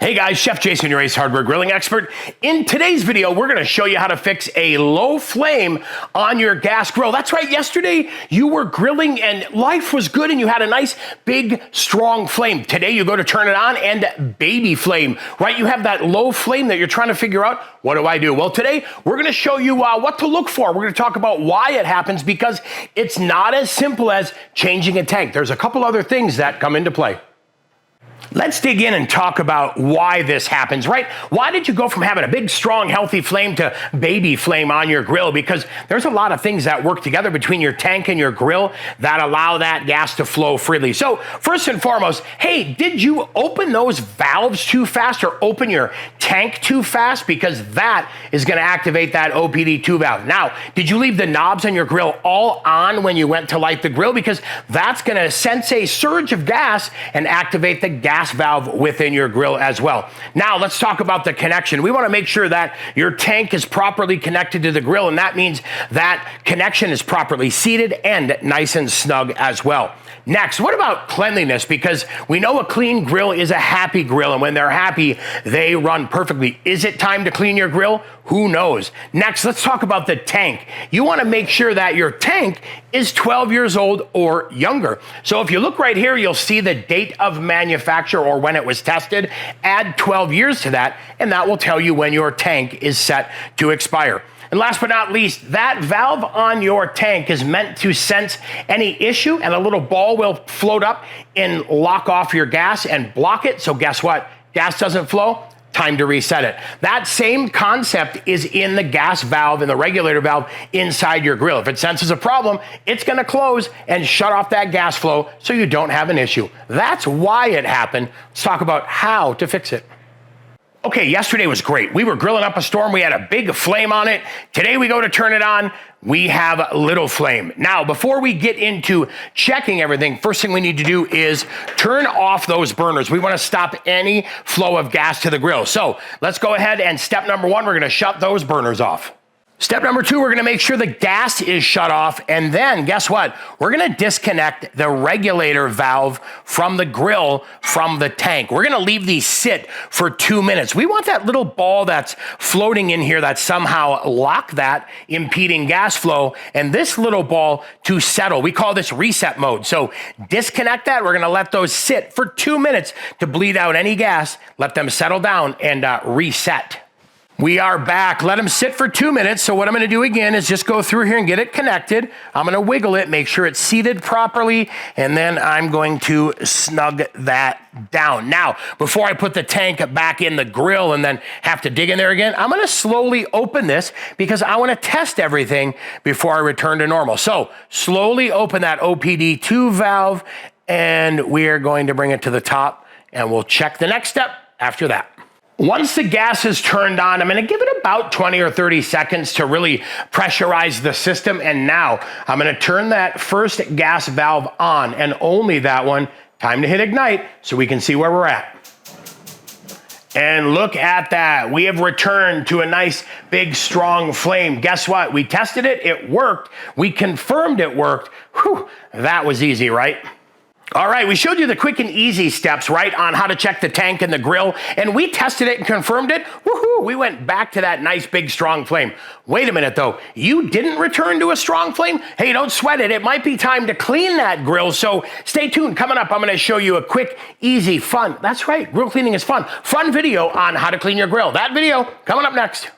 Hey guys, Chef Jason, your Ace Hardware grilling expert. In today's video, we're gonna show you how to fix a low flame on your gas grill. That's right, yesterday you were grilling and life was good and you had a nice, big, strong flame. Today you go to turn it on and baby flame, right? You have that low flame that you're trying to figure out, what do I do? Well, today we're gonna show you what to look for. We're gonna talk about why it happens because it's not as simple as changing a tank. There's a couple other things that come into play. Let's dig in and talk about why this happens, right? Why did you go from having a big, strong, healthy flame to baby flame on your grill? Because there's a lot of things that work together between your tank and your grill that allow that gas to flow freely. So first and foremost, hey, did you open those valves too fast or open your tank too fast? Because that is going to activate that OBD2 valve. Now, did you leave the knobs on your grill all on when you went to light the grill? Because that's going to sense a surge of gas and activate the gas valve within your grill as well. Now let's talk about the connection. We want to make sure that your tank is properly connected to the grill, and that means that connection is properly seated and nice and snug as well. Next, what about cleanliness? Because we know a clean grill is a happy grill, and when they're happy, they run perfectly. Is it time to clean your grill? Who knows? Next, let's talk about the tank. You want to make sure that your tank is 12 years old or younger. So if you look right here, you'll see the date of manufacture or when it was tested. Add 12 years to that, and that will tell you when your tank is set to expire. And last but not least, that valve on your tank is meant to sense any issue, and a little ball will float up and lock off your gas and block it. So guess what? Gas doesn't flow. Time to reset it. That same concept is in the gas valve and the regulator valve inside your grill. If it senses a problem, it's going to close and shut off that gas flow so you don't have an issue. That's why it happened. Let's talk about how to fix it. Okay, yesterday was great. We were grilling up a storm. We had a big flame on it. Today we go to turn it on. We have little flame. Now, before we get into checking everything, first thing we need to do is turn off those burners. We want to stop any flow of gas to the grill. So let's go ahead and step number one, we're going to shut those burners off. Step number two, we're going to make sure the gas is shut off. And then guess what? We're going to disconnect the regulator valve from the grill from the tank. We're going to leave these sit for 2 minutes. We want that little ball that's floating in here that somehow lock that impeding gas flow and this little ball to settle. We call this reset mode. So disconnect that. We're going to let those sit for 2 minutes to bleed out any gas. Let them settle down and reset. We are back. Let them sit for 2 minutes. So what I'm going to do again is just go through here and get it connected. I'm going to wiggle it, make sure it's seated properly, and then I'm going to snug that down. Now, before I put the tank back in the grill and then have to dig in there again, I'm going to slowly open this because I want to test everything before I return to normal. So slowly open that OBD2 valve, and we're going to bring it to the top, and we'll check the next step after that. Once the gas is turned on, I'm going to give it about 20 or 30 seconds to really pressurize the system. And now I'm going to turn that first gas valve on, and only that one. Time to hit ignite so we can see where we're at. And look at that. We have returned to a nice, big, strong flame. Guess what? We tested it. It worked. We confirmed it worked. Whew, that was easy, right? All right, we showed you the quick and easy steps, right, on how to check the tank and the grill, and we tested it and confirmed it. Woohoo! We went back to that nice, big, strong flame. Wait a minute, though. You didn't return to a strong flame? Hey, don't sweat it. It might be time to clean that grill, so stay tuned. Coming up, I'm going to show you a quick, easy, fun, that's right, grill cleaning is fun, fun video on how to clean your grill. That video coming up next.